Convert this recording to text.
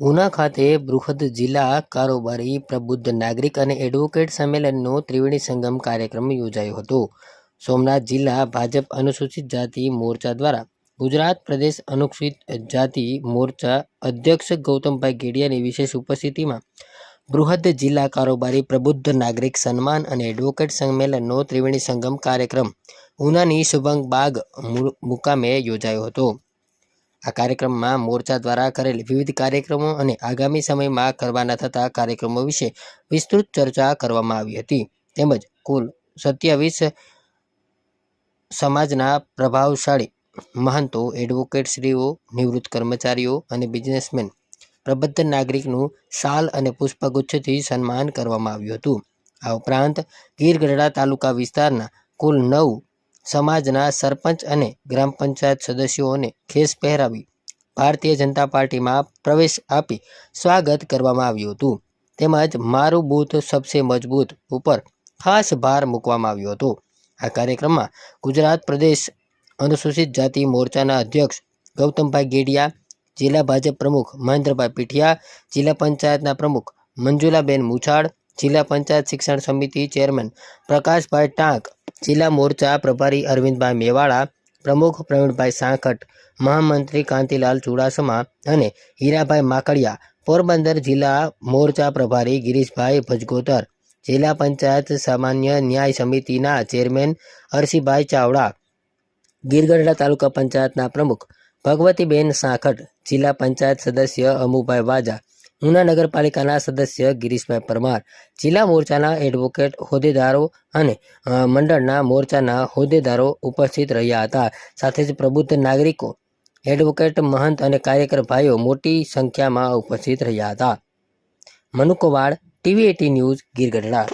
ઉના ખાતે બૃહદ જિલ્લા કારોબારી પ્રબુદ્ધ નાગરિક અને એડવોકેટ સંમેલનનો ત્રિવેણી સંગમ કાર્યક્રમ યોજાયો હતો. સોમનાથ જિલ્લા ભાજપ અનુસૂચિત જાતિ મોરચા દ્વારા ગુજરાત પ્રદેશ અનુસૂચિત જાતિ મોરચા અધ્યક્ષ ગૌતમભાઈ ગેડિયાની વિશેષ ઉપસ્થિતિમાં બૃહદ જિલ્લા કારોબારી પ્રબુદ્ધ નાગરિક સન્માન અને એડવોકેટ સંમેલનનો ત્રિવેણી સંગમ કાર્યક્રમ ઉનાની શુભંગ બાગ મુકામે યોજાયો હતો. આ કાર્યક્રમમાં મોરચા દ્વારા કરેલ વિવિધ કાર્યક્રમો અને આગામી સમયમાં કરવાના થતા કાર્યક્રમો વિશે વિસ્તૃત ચર્ચા કરવામાં આવી હતી. તેમજ કુલ 27 સમાજના પ્રભાવશાળી મહંતો, એડવોકેટશ્રીઓ, નિવૃત્ત કર્મચારીઓ અને બિઝનેસમેન પ્રબુદ્ધ નાગરિકનું શાલ અને પુષ્પગુચ્છથી સન્માન કરવામાં આવ્યું હતું. આ ઉપરાંત ગીર ગઢડા તાલુકા વિસ્તારના કુલ 9 સમાજના સરપંચ અને ગ્રામ પંચાયત સદસ્યોને ખેસ પહેરાવી ભારતીય જનતા પાર્ટીમાં પ્રવેશ આપી સ્વાગત કરવામાં આવ્યું હતું. તેમજ મારું બૂથ સબસે મજબૂત ઉપર ખાસ ભાર મૂકવામાં આવ્યો હતો. આ કાર્યક્રમમાં ગુજરાત પ્રદેશ અનુસૂચિત જાતિ મોરચાના અધ્યક્ષ ગૌતમભાઈ ગેડિયા, જિલ્લા ભાજપ પ્રમુખ મહેન્દ્રભાઈ પીઠિયા, જિલ્લા પંચાયતના પ્રમુખ મંજુલાબેન મુછાળ, જિલ્લા પંચાયત શિક્ષણ સમિતિ ચેરમેન પ્રકાશભાઈ ટાંક, જિલ્લા મોરચા પ્રભારી અરવિંદભાઈ મેવાડા, પ્રમુખ પ્રવીણભાઈ સાંખટ, મહામંત્રી કાંતિલાલ ચુડાસમા અને હીરાભાઈ માકડિયા, પોરબંદર જિલ્લા મોરચા પ્રભારી ગિરીશભાઈ ભજગોતર, જિલ્લા પંચાયત સામાન્ય ન્યાય સમિતિના ચેરમેન અરસીભાઈ ચાવડા, ગીર ગઢડા તાલુકા પંચાયતના પ્રમુખ ભગવતીબેન સાંખટ, જિલ્લા પંચાયત સદસ્ય અમુભાઈ વાજા, ઉના નગરપાલિકાના સદસ્ય ગિરીશભાઈ પરમાર, જિલ્લા મોરચાના એડવોકેટ હોદ્દેદારો અને મંડળના મોરચાના હોદ્દેદારો ઉપસ્થિત રહ્યા હતા. સાથે જ પ્રબુદ્ધ નાગરિકો, એડવોકેટ, મહંત અને કાર્યકર ભાઈઓ મોટી સંખ્યામાં ઉપસ્થિત રહ્યા હતા. મનુકવાડ, TV18 ન્યૂઝ, ગીર ગઢડા.